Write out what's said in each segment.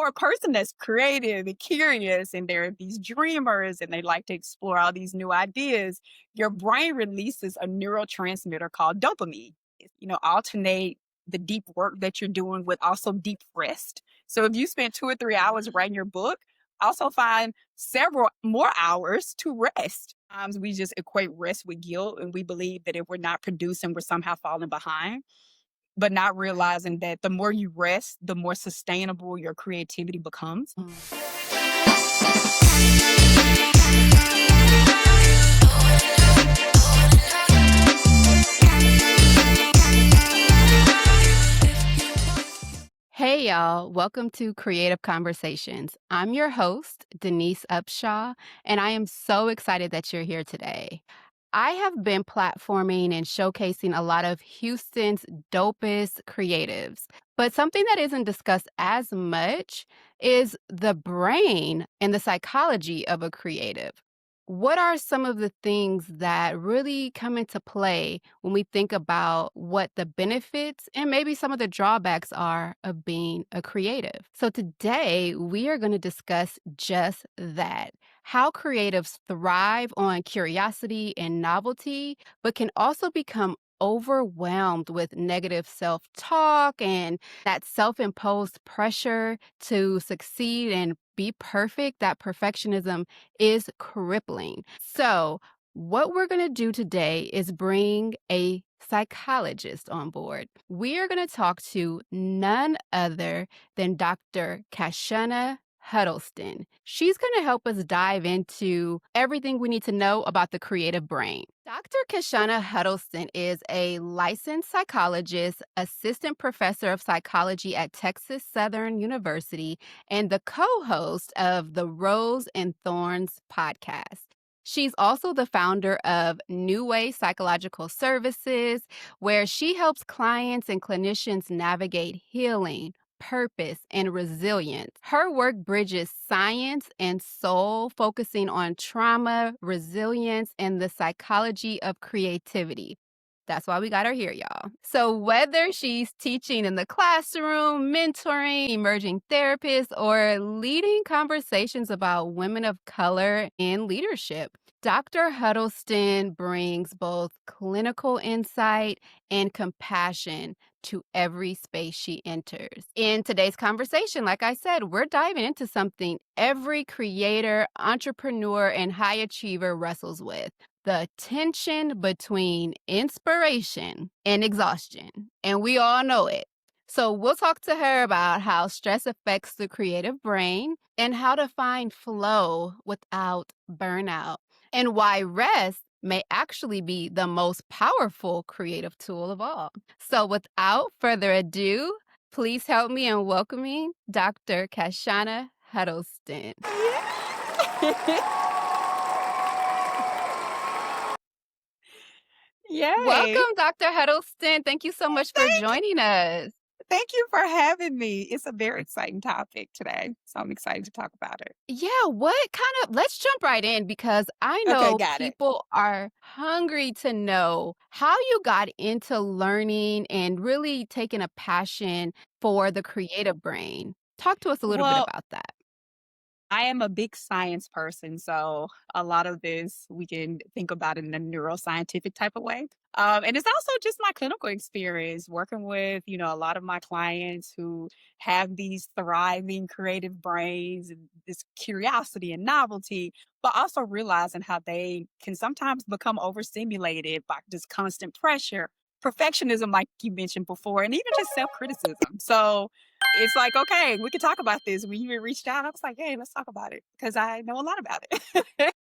for a person that's creative and curious, and they're these dreamers and they like to explore all these new ideas, your brain releases a neurotransmitter called dopamine. Alternate the deep work that you're doing with also deep rest. So if you spend 2 or 3 hours writing your book, also find several more hours to rest. Sometimes we just equate rest with guilt, and we believe that if we're not producing, we're somehow falling behind, but not Right. realizing that the more you rest, the more sustainable your creativity becomes. Mm. Hey, y'all. Welcome to Creative Conversations. I'm your host, Denise Upshaw, and I am so excited that you're here today. I have been platforming and showcasing a lot of Houston's dopest creatives, but something that isn't discussed as much is the brain and the psychology of a creative. What are some of the things that really come into play when we think about what the benefits and maybe some of the drawbacks are of being a creative? So, today we are going to discuss just that, how creatives thrive on curiosity and novelty, but can also become overwhelmed with negative self talk and that self imposed pressure to succeed and be perfect. That perfectionism is crippling. So, what we're going to do today is bring a psychologist on board. We are going to talk to none other than Dr. Kashana Huddleston. She's going to help us dive into everything we need to know about the creative brain. Dr. Kashana Huddleston is a licensed psychologist, assistant professor of psychology at Texas Southern University, and the co-host of the Rose and Thorns podcast. She's also the founder of New Way Psychological Services, where she helps clients and clinicians navigate healing, purpose, and resilience. Her work bridges science and soul, focusing on trauma, resilience, and the psychology of creativity. That's why we got her here, y'all. So, whether she's teaching in the classroom, mentoring emerging therapists, or leading conversations about women of color in leadership, Dr. Huddleston brings both clinical insight and compassion to every space she enters. In today's conversation, like I said, we're diving into something every creator, entrepreneur, and high achiever wrestles with: the tension between inspiration and exhaustion. And we all know it. So we'll talk to her about how stress affects the creative brain and how to find flow without burnout, and why rest may actually be the most powerful creative tool of all. So without further ado, please help me in welcoming Dr. Kashana Huddleston. Yeah. Yay. Welcome, Dr. Huddleston. Thank you so much for Thank joining us. thank you for having me. It's a very exciting topic today, so I'm excited to talk about it. Yeah, let's jump right in because I Okay, know got it. people are hungry to know how you got into learning and really taking a passion for the creative brain. Talk to us a little bit Well, about that. I am a big science person, so a lot of this we can think about in a neuroscientific type of way. And it's also just my clinical experience working with, a lot of my clients who have these thriving creative brains and this curiosity and novelty, but also realizing how they can sometimes become overstimulated by just constant pressure, perfectionism, like you mentioned before, and even just self criticism. So, it's like, "Okay, we could talk about this." When you had reached out, I was like, "Hey, let's talk about it," because I know a lot about it.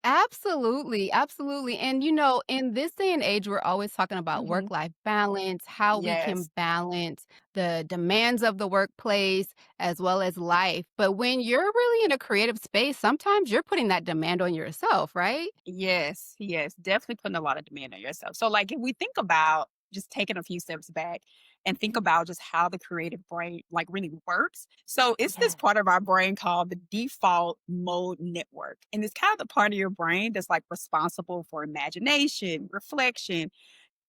Absolutely, absolutely. And in this day and age, we're always talking about Mhm. work-life balance, how we can Yes. balance the demands of the workplace as well as life. But when you're really in a creative space, sometimes you're putting that demand on yourself, right? Yes, yes, definitely putting a lot of demand on yourself. So, like, if we think about just taking a few steps back and think about just how the creative brain, like, really works. So, it's this Yes. part of our brain called the default mode network, and it's kind of the part of your brain that's, like, responsible for imagination, reflection,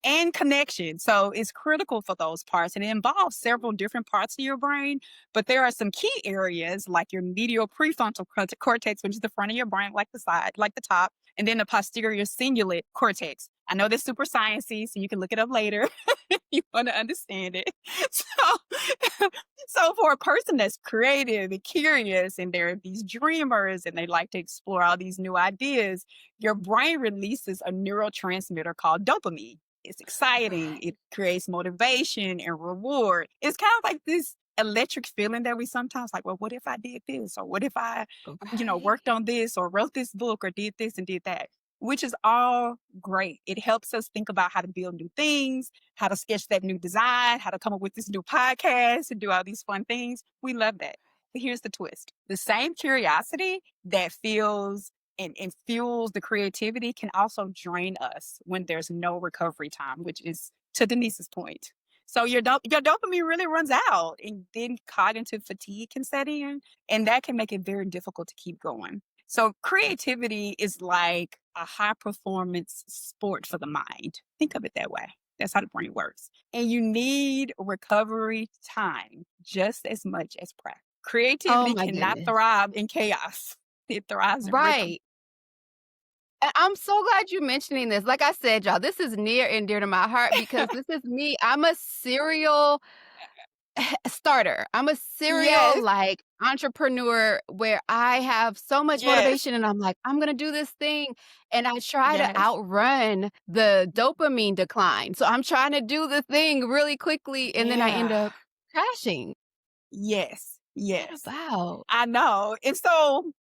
and connection. So it's critical for those parts, and it involves several different parts of your brain. But there are some key areas like your medial prefrontal cortex, which is the front of your brain, like the side, like the top, and then the posterior cingulate cortex. I know this super sciencey, so you can look it up later if you want to understand it. So, so for a person that's creative and curious, and they're these dreamers, and they like to explore all these new ideas, your brain releases a neurotransmitter called dopamine. It's exciting. Right. It creates motivation and reward. It's kind of like this electric feeling that we sometimes like, well, what if I did this? Or what if I, Right. worked on this or wrote this book or did this and did that? Which is all great. It helps us think about how to build new things, how to sketch that new design, how to come up with this new podcast and do all these fun things. We love that. But here's the twist: the same curiosity that feels and fuels the creativity can also drain us when there's no recovery time, which is to Denise's point. So your dopamine really runs out, and then cognitive fatigue can set in, and that can make it very difficult to keep going. So creativity is like a high performance sport for the mind. Think of it that way. That's how the brain works. And you need recovery time just as much as practice. Oh Creativity my cannot goodness. thrive in chaos. It thrives in rhythm. Right. And I'm so glad you mentioning this. Like I said, y'all, this is near and dear to my heart because this is me. I'm a serial starter. I'm a serial, Yes, like, entrepreneur where I have so much yes, motivation and I'm like, "I'm gonna do this thing," and I try to yes. outrun the dopamine decline. So I'm trying to do the thing really quickly, and then I end Yeah. up crashing. Yes, What yes. about? I know. And so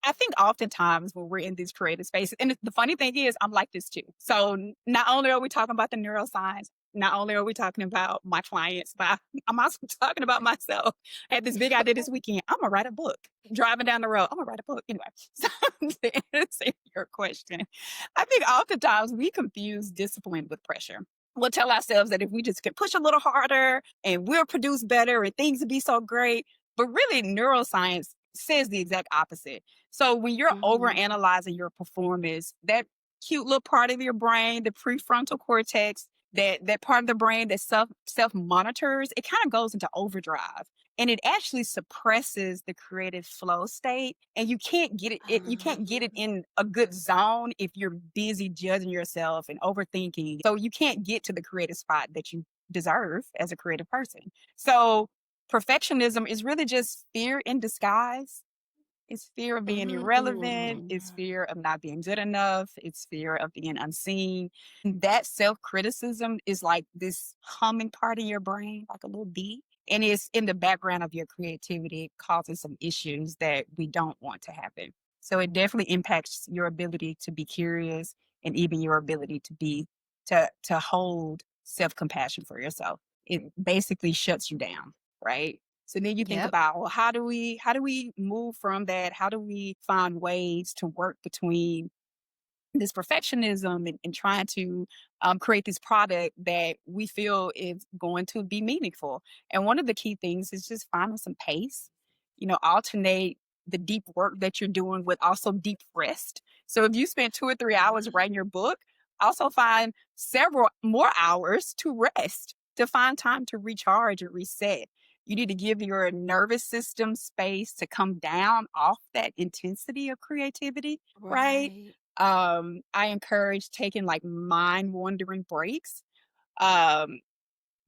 I think oftentimes when we're in these creative spaces, and the funny thing is, I'm like this too. So not only are we talking about the neuroscience, not only are we talking about my clients, but I'm also talking about myself. I had this big idea this weekend. I'm gonna write a book. Driving down the road, I'm gonna write a book. Anyway, so to answer your question, I think oftentimes we confuse discipline with pressure. We'll tell ourselves that if we just can push a little harder and we'll produce better and things will be so great. But really, neuroscience says the exact opposite. So when you're Mhm. overanalyzing your performance, that cute little part of your brain, the prefrontal cortex, that part of the brain that self monitors, it kind of goes into overdrive, and it actually suppresses the creative flow state. And you can't get it Ah. in a good zone if you're busy judging yourself and overthinking. So you can't get to the creative spot that you deserve as a creative person. So perfectionism is really just fear in disguise. It's fear of being irrelevant. Mm. It's fear of not being good enough. It's fear of being unseen. And that self criticism is like this humming part of your brain, like a little bee. And it's in the background of your creativity, causing some issues that we don't want to happen. So it definitely impacts your ability to be curious, and even your ability to hold self compassion for yourself. It basically shuts you down, right? So then you think Yep. about, well, how do we move from that? How do we find ways to work between this perfectionism and trying to create this product that we feel is going to be meaningful? And one of the key things is just finding some pace. Alternate the deep work that you're doing with also deep rest. So if you spend 2 or 3 hours Mhm. writing your book, also find several more hours to rest, to find time to recharge and reset. You need to give your nervous system space to come down off that intensity of creativity, right? Right. I encourage taking like mind wandering breaks. Um,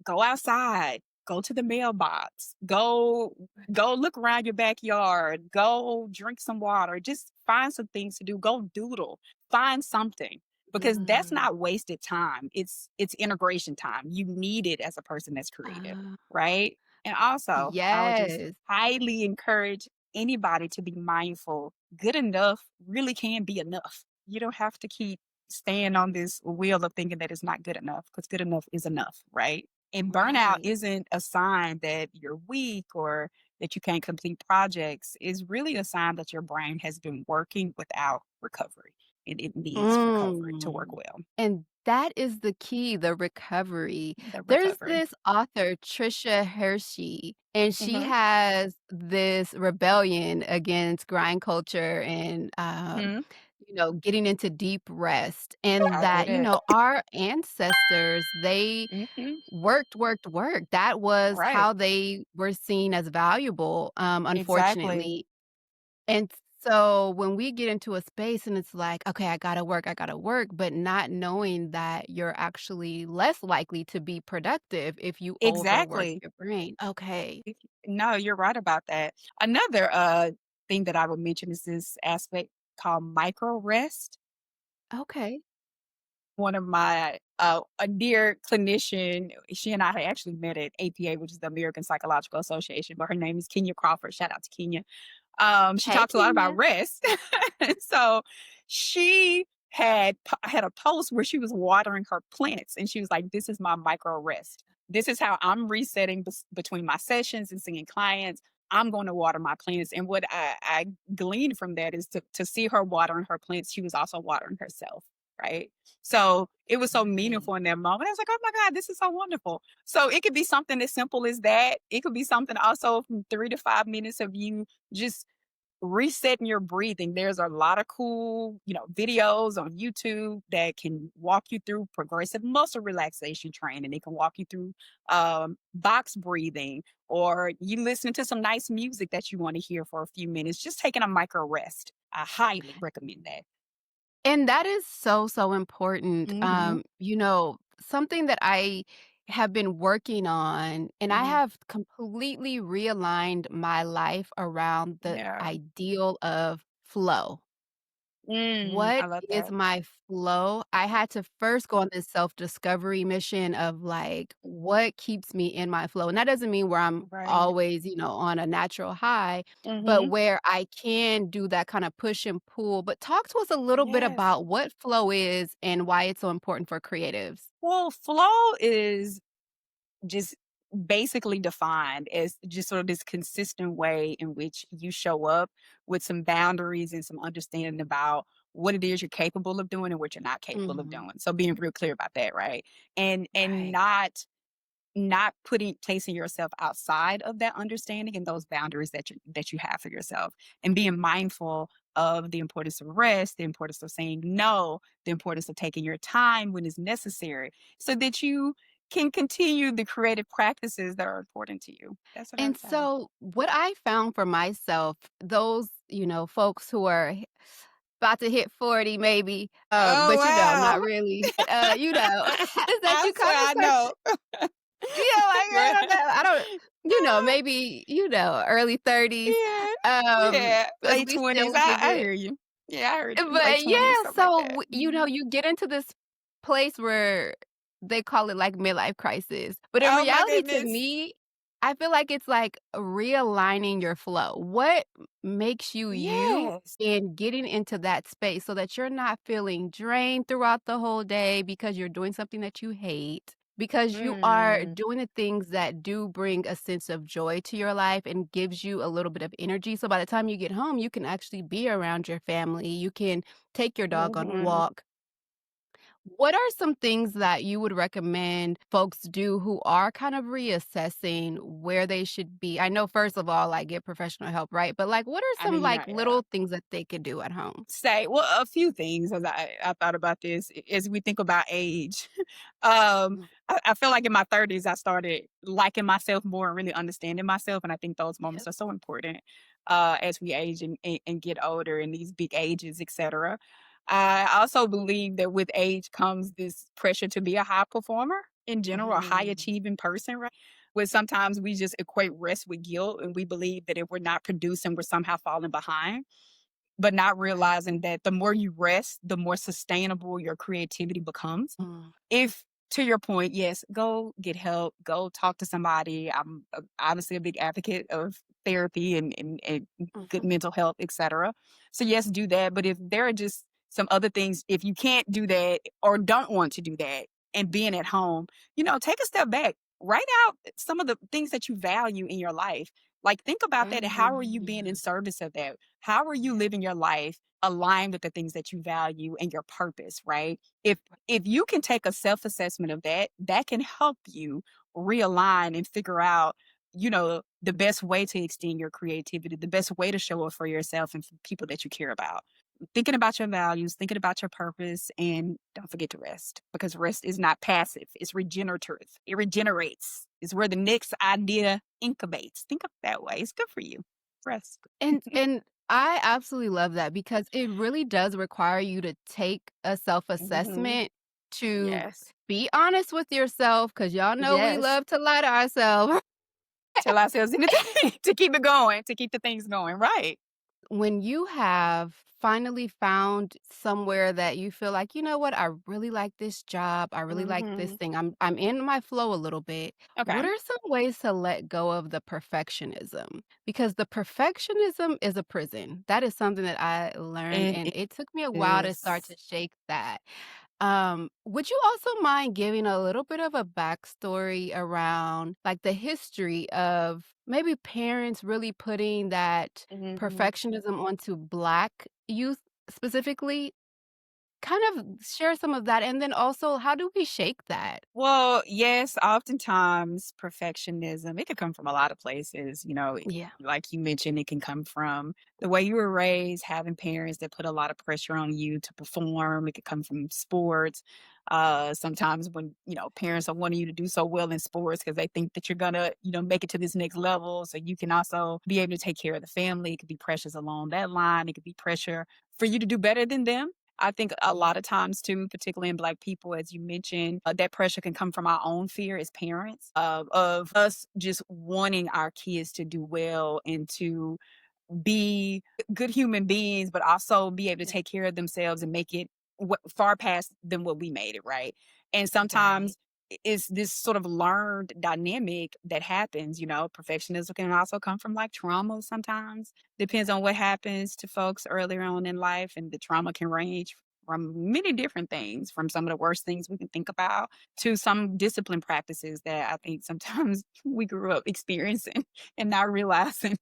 Go outside, go to the mailbox, go look around your backyard, go drink some water, just find some things to do, go doodle, find something, because that's Mm. not wasted time. It's integration time. You need it as a person that's creative, Ah. right? And also, I would just Yes. highly encourage anybody to be mindful. Good enough really can be enough. You don't have to keep staying on this wheel of thinking that it's not good enough, because good enough is enough, right? And burnout Right. isn't a sign that you're weak or that you can't complete projects. It's really a sign that your brain has been working without recovery, and it needs recovery to work Mm. well. And that is the key, the recovery. The There's recovery. this author, Trisha Hershey, and she Mhm. has this rebellion against grind culture and, Mhm. getting into deep rest and I do that, that. our ancestors, they Mhm. worked, worked, worked. That was Right. how they were seen as valuable, Exactly. unfortunately. And so when we get into a space and it's like, "Okay, I gotta work," but not knowing that you're actually less likely to be productive if you overwork Exactly. your brain. Okay. No, you're right about that. Another, thing that I would mention is this aspect called micro rest. Okay. One of my, a dear clinician, she and I had actually met at APA, which is the American Psychological Association, but her name is Kenya Crawford. Shout out to Kenya. She Hey, talks a lot about Kenya. rest. So she had a post where she was watering her plants, and she was like, "This is my micro rest. This is how I'm resetting between my sessions and seeing clients. I'm going to water my plants." And what I gleaned from that is to see her watering her plants, she was also watering herself, right? So it was so Right. meaningful in that moment. I was like, "Oh my God, this is so wonderful." So it could be something as simple as that. It could be something also from 3 to 5 minutes of you just resetting your breathing. There's a lot of cool, videos on YouTube that can walk you through progressive muscle relaxation training. They can walk you through box breathing, or you listening to some nice music that you want to hear for a few minutes, just taking a micro rest. I highly recommend that. And that is so, so important. Hmm. Something that I have been working on, and I Hmm. have completely realigned my life around the Yeah. ideal of flow. I What love is that. my flow? I had to first go on this self-discovery mission of, like, what keeps me in my flow? And that doesn't mean where I'm Right. always, on a natural high, but Hmm. where I can do that kinda push and pull. But talk to us a little bit Yes. about what flow is and why it's so important for creatives. Well, flow is just basically defined as just sort of this consistent way in which you show up with some boundaries and some understanding about what it is you're capable of doing and what you're not capable of Mhm. doing. So being real clear about that, right? And Right. not putting placing yourself outside of that understanding and those boundaries that you have for yourself, and being mindful of the importance of rest, the importance of saying no, the importance of taking your time when it's necessary, so that you can continue the creative practices that are important to you. That's what I And would say. so what I found for myself, those, folks who are about to hit 40 maybe, Oh, but, wow. not really, but, is that I you swear kinda I start to know. like, I don't know, I don't maybe, early 30s, Yeah, yeah, as late we 20s. still I visit. hear you. Yeah, I heard you. Late But 20s, yeah, something like so that. Mhm. you get into this place where they call it like midlife crisis. But in Oh my reality to goodness. me, I feel like it's like realigning your flow. What makes you you Yes. and getting into that space so that you're not feeling drained throughout the whole day because you're doing something that you hate, because you are Mm. doing the things that do bring a sense of joy to your life and gives you a little bit of energy. So by the time you get home, you can actually be around your family. You can take your dog on a Mhm. walk. What are some things that you would recommend folks do who are kind of reassessing where they should be? I know first of all, like get professional help, right? But like what are I some mean, like yeah. little things that they could do at home? Say, well, a few things as I thought about this as we think about age. um, Mm. I feel like in my 30s I started liking myself more and really understanding myself, and I think those moments Yep. are so important as we age and get older in these big ages, etc. I also believe that with age comes this pressure to be a high performer in general, a high Mhm. achieving person, right? Where sometimes we just equate rest with guilt, and we believe that if we're not producing, we're somehow falling behind, but not Right. realizing that the more you rest, the more sustainable your creativity becomes. Mm. If, to your point, yes, go get help, go talk to somebody. I'm obviously a big advocate of therapy and good Mhm. mental health, etc. So yes, do that. But if there are just some other things, if you can't do that or don't want to do that, and being at home, take a step back. Write out some of the things that you value in your life. Like, think about that. And how are you being in Mm. service of that? How are you living your life aligned with the things that you value and your purpose, right? If you can take a self-assessment of that, that can help you realign and figure out, the best way to extend your creativity, the best way to show up for yourself and for people that you care about. thinking about your values, thinking about your purpose, and don't forget to rest because rest is not passive, it's regenerative. It regenerates. It's where the next idea incubates. Think of it that way. It's good for you. Rest. And I absolutely love that because it really does require you to take a Hmm. self-assessment to Yes. be honest with yourself, because y'all know we Yes. love to lie to ourselves. Tell ourselves anything to keep it going, to keep the things going. Right. When you have finally found somewhere that you feel like, "You know what? I really like this job. I really like this Hmm. thing. I'm in my flow a little bit." What Okay. are some ways to let go of the perfectionism? Because the perfectionism is a prison. That is something that I learned, and It it took me a while to start is. to shake that. Would you also mind giving a little bit of a backstory around, like, the history of maybe parents really putting that Mhm. perfectionism onto Black youth specifically? Kind of share some of that, and then also, how do we shake that? Well, yes, oftentimes perfectionism, it could come from a lot of places, Yeah. like you mentioned, it can come from the way you were raised, having parents that put a lot of pressure on you to perform. It could come from sports. Sometimes when, parents are wanting you to do so well in sports because they think that you're gonna, make it to this next level. So you can also be able to take care of the family. It could be pressures along that line. It could be pressure for you to do better than them. I think a lot of times too, particularly in Black people, as you mentioned, that pressure can come from our own fear as parents of us just wanting our kids to do well and to be good human beings, but also be able to Yeah. take care of themselves and make it far past than what we made it, right? And Right. sometimes it's this sort of learned dynamic that happens. Perfectionism can also come from like trauma sometimes. Depends on what happens to folks earlier on in life, and the trauma can range from many different things, from some of the worst things we can think about to some discipline practices that I think sometimes we grew up experiencing and not realizing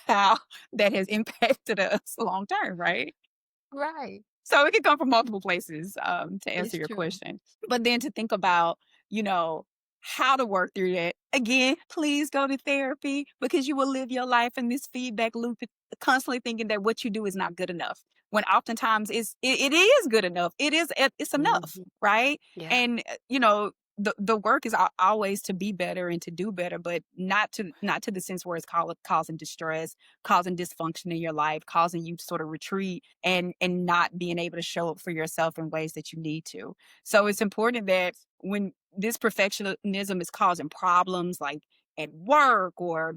how that has impacted us long term, right? Right. So it could come from multiple places, to answer It's your true. question. But then to think about, you know, how to work through that. Again, please go to therapy because you will live your life in this feedback loop, constantly thinking that what you do is not good enough. When oftentimes it is good enough. It's enough, Mhm. right? Yeah. And the work is always to be better and to do better, but not to the sense where it's causing distress, causing dysfunction in your life, causing you to sort of retreat and not being able to show up for yourself in ways that you need to. So it's important that when this perfectionism is causing problems like at work or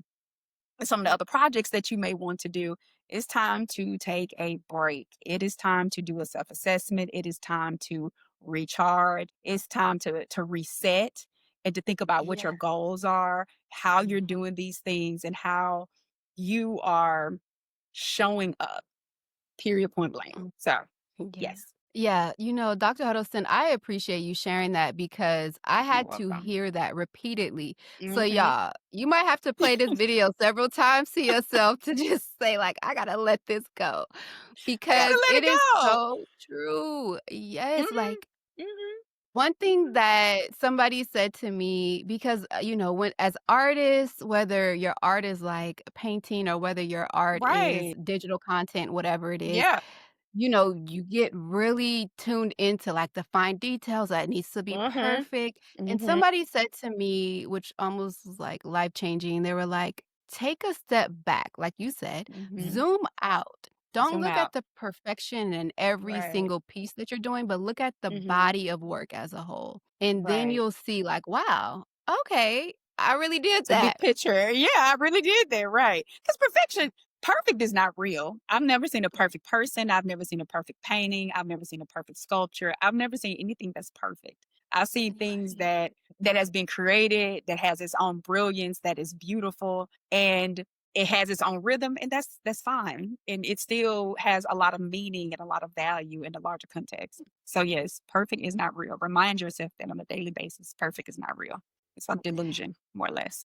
some of the other projects that you may want to do, it's time to take a break. It is time to do a self-assessment. It is time to recharge. It's time to reset and to think about what your Yeah. goals are, how you're Mhm. doing these things, and how you are showing up. Period, point blank. Mm. So, Yeah. yes, Yeah, Dr. Huddleston, I appreciate you sharing that because I you're had to welcome. hear that repeatedly. So, Mhm. y'all, you might have to play this video several times to yourself to just say, like, "I gotta let this go," I gotta because let it it is go. so true. Yes, Mhm. like, Mhm. one thing Mhm. that somebody said to me because, when as artists, whether your art is like painting or whether your art is Right. digital content, whatever it is, Yeah. you get really tuned into, like, the fine details that needs to be Mhm. perfect, and Mhm. somebody said to me, which almost was, like, life-changing, they were like, "Take a step back," like you said, Mhm. "zoom out. Don't Zoom look at out. the perfection in every Right. single piece that you're doing, but look at the Mhm. body of work as a whole." And then Right. you'll see, like, "Wow, okay, I really did It's a big that." picture. Yeah, I really did that, right. Because perfect is not real. I've never seen a perfect person. I've never seen a perfect painting. I've never seen a perfect sculpture. I've never seen anything that's perfect. I've seen things Right. that has been created, that has its own brilliance, that is beautiful, and it has its own rhythm, and that's fine. And it still has a lot of meaning and a lot of value in the larger context. So yes, perfect is not real. Remind yourself that on a daily basis, perfect is not real. It's a delusion, more or less.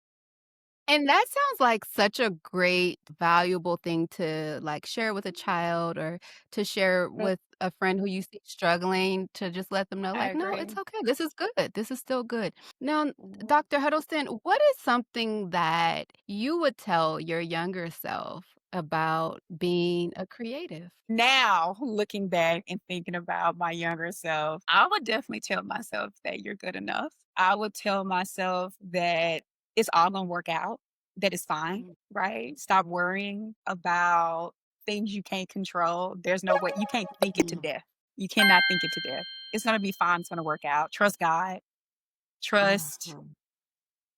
And that sounds like such a great, valuable thing to, like, share with a child or to share Mm, with a friend who you see struggling to just let them know, I like, "No, it's agree. okay. This is good. This is still good." Now, Mhm. Dr. Huddleston, what is something that you would tell your younger self about being a creative? Now, looking back and thinking about my younger self, I would definitely tell myself that you're good enough. I would tell myself that it's all gonna work out, that it's fine, Mm, right? Stop worrying about things you can't control. There's no way you can't think it to mm, death. You cannot think it to death. It's gonna be fine. It's gonna work out. Trust God. Trust mhm.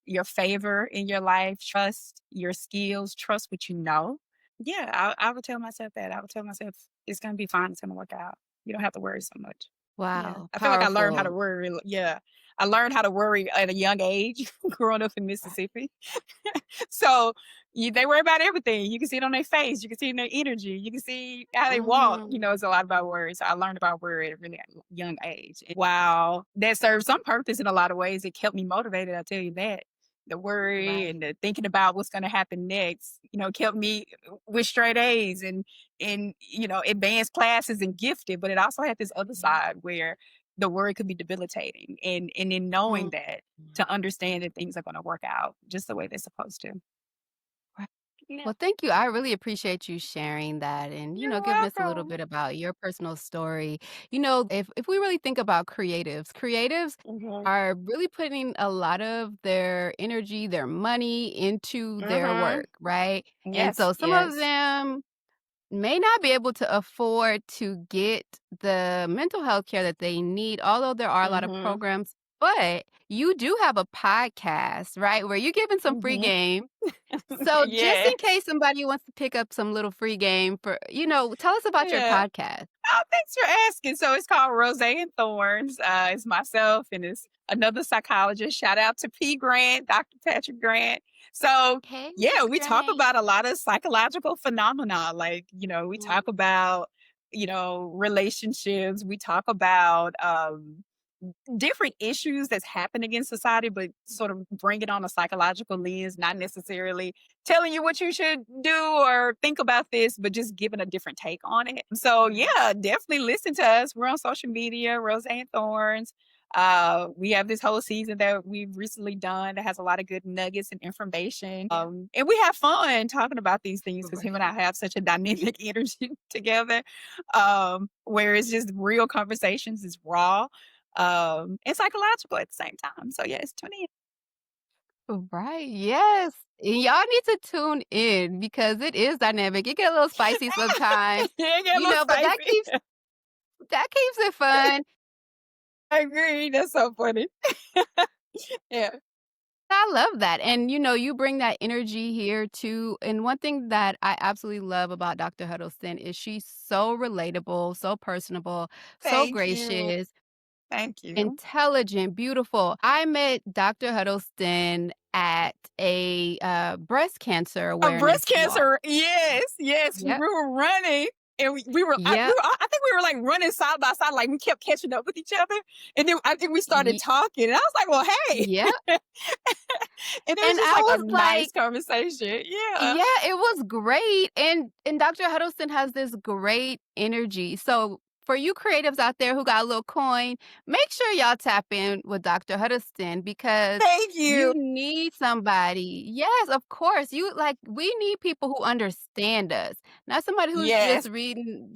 your favor in your life, trust your skills, trust what you know. Yeah, I would tell myself that. I would tell myself it's gonna be fine, it's gonna work out. You don't have to worry so much. Yeah. Wow, I feel like I learned how to powerful. worry. Yeah. I learned how to worry at a young age growing up in Mississippi. So they worry about everything. You can see it on their face. You can see it in their energy. You can see how they walk. Mhm. It's a lot about worry. So I learned about worry at a really young age. And wow, that served some purpose in a lot of ways. It kept me motivated. I tell you that. The worry Right. and the thinking about what's going to happen next, kept me with straight A's and advanced classes and gifted. But it also had this other Yeah. side where the worry could be debilitating, and in knowing Mhm. that, to understand that things are going to work out just the way they're supposed to. Right. Yeah. Well, thank you. I really appreciate you sharing that and, You're giving us a little welcome. bit about your personal story. If we really think about creatives Mhm. are really putting a lot of their energy, their money into their Mhm. work, right? And Yes, so some of yes. them may not be able to afford to get the mental health care that they need, although there are a lot of Mhm. programs. But you do have a podcast, right? Where you're giving some free Mhm. game. So just in Yes. case somebody wants to pick up some little free game tell us about your Yeah. podcast. Oh, thanks for asking. So it's called Rose and Thorns. It's myself and it's another psychologist. Shout out to P. Grant, Dr. Patrick Grant. So Hey, yeah, Mr. we talk Granny. about a lot of psychological phenomena. Like, we Mhm. talk about, relationships. We talk about different issues that's happening in society, but sort of bring it on a psychological lens, not necessarily telling you what you should do or think about this, but just giving a different take on it. So Right. yeah, definitely listen to us. We're on social media, Rose and Thorns. We have this whole season that we've recently done that has a lot of good nuggets and information. Yeah. And we have fun talking about these things because him and I Right. have such a dynamic energy together. Where it's just real conversations, it's raw and psychological at the same time. So yes, tune in. Right. Yes. And y'all need to tune in because it is dynamic. It get a little spicy sometimes, Yeah, get a little but that spicy. keeps it fun. I agree. That's so funny. Yeah. I love that. And you bring that energy here too. And one thing that I absolutely love about Dr. Huddleston is she's so relatable, so personable, so Thank you. gracious, Thank you. intelligent, beautiful. I met Dr. Huddleston at a breast cancer Breast awareness walk. cancer. Yes, yes. We Yep. were running. And we were, Yep. I think we were like running side by side, like we kept catching up with each other. And then I think we started Ye- talking. And I was like, well, Yep. hey. And it was And just I like a was nice like, conversation. Yeah. yeah, it was great, and Dr. Huddleston has this great energy, so for you creatives out there who got a little coin, make sure y'all tap in with Dr. Huddleston because Thank you you. need somebody. Yes, of course, we need people who understand us, not somebody who's just Yes. reading,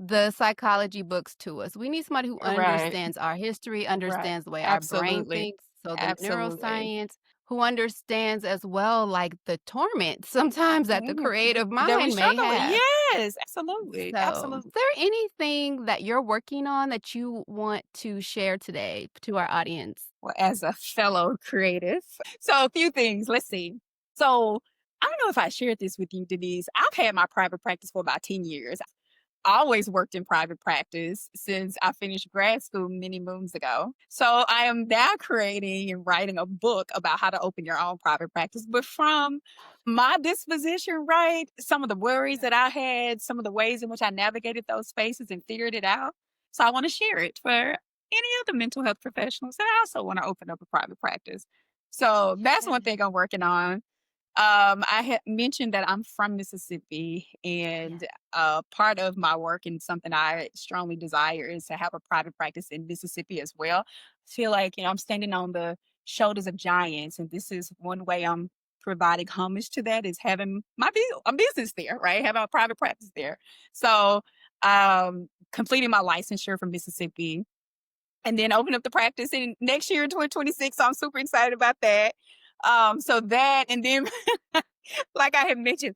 the psychology books to us. We need somebody who Right. understands our history, Right. understands the way our brain Absolutely. thinks, so the Absolutely. neuroscience, who understands as well, like, the torment sometimes that the Mhm. creative That we mind may struggle with. have. Yes, absolutely. So, is Absolutely. there anything that you're working on that you want to share today to our audience? Well, as a fellow creative. So a few things. Let's see. So I don't know if I shared this with you, Denise. I've had my private practice for about 10 years. Always worked in private practice since I finished grad school many moons ago. So I am now creating and writing a book about how to open your own private practice. But from my disposition, right, some of the worries that I had, some of the ways in which I navigated those spaces and figured it out. So I want to share it for any other mental health professionals that also want to open up a private practice. So that's one Yeah. thing I'm working on. I had mentioned that I'm from Mississippi, Yeah. and part of my work and something I strongly desire is to have a private practice in Mississippi as well. I feel like I'm standing on the shoulders of giants, and this is one way I'm providing homage to that is having a business there, right? Having a private practice there. So, completing my licensure from Mississippi and then open up the practice in next year in 2026. So I'm super excited about that. So that, and then like I had mentioned,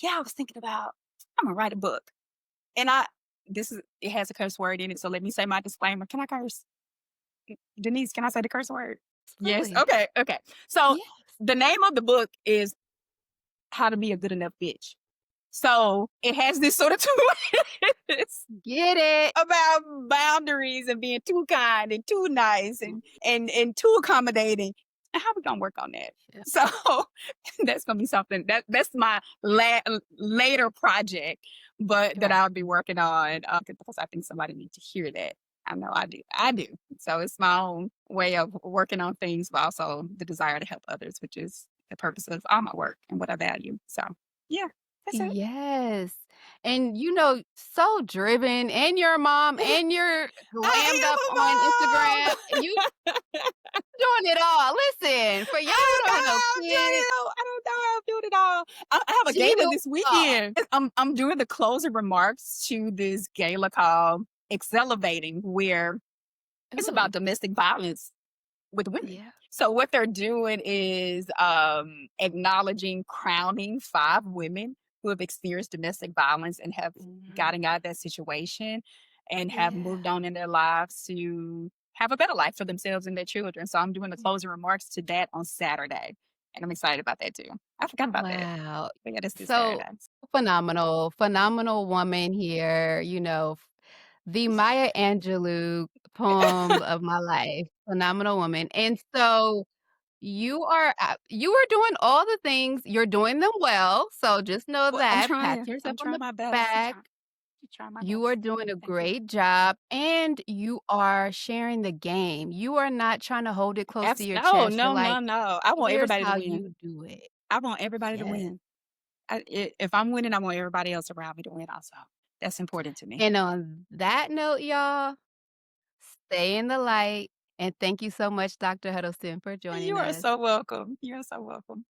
yeah, I was thinking about I'm gonna write a book, and it has a curse word in it. So let me say my disclaimer. Can I curse? Denise, can I say the curse word? Yes. Absolutely. Okay. Okay. So Yes. the name of the book is How to Be a Good Enough Bitch. So it has this sort of twist Get it. about boundaries and being too kind and too nice and too accommodating. And how we gonna work on that? Yeah. So that's gonna be something that's my later project, but that Right. I'll be working on because I think somebody needs to hear that. I know I do. I do. So it's my own way of working on things, but also the desire to help others, which is the purpose of all my work and what I value. So yeah, that's it. Yes. And so driven, and you're a mom, and you're glammed up on Instagram. You I am a mom. doing it all. Listen, for y'all I who don't don't have no know. I'm doing kids, it all. I don't know how I'm doing it all. I have a she gala do this it all. weekend. I'm doing the closing remarks to this gala called Accelerating, where it's about Ooh, domestic violence with women. yeah. So what they're doing is acknowledging, crowning 5 women who have experienced domestic violence and have Mhm. gotten out of that situation and have Yeah. moved on in their lives to have a better life for themselves and their children. So I'm doing the closing remarks to that on Saturday. And I'm excited about that too. I forgot about that. Wow. But yeah, that's this So Saturday. phenomenal, phenomenal woman here, the Maya Angelou poem of my life, phenomenal woman. And so you are doing all the things, you're doing them well, so just know Well, I'm that, pat trying. I'm yourself on trying the my best. back. I'm trying my You are best. doing a Thank you. great job, and you are sharing the game. You are not trying to hold it close to your No, chest. You're no, like, no, no. I want "Here's everybody to how win. you do it." I want everybody to Yes. win. If I'm winning, I want everybody else around me to win also. That's important to me. And on that note, y'all, stay in the light, and thank you so much, Dr. Huddleston, for joining You are us. so welcome. You're so welcome.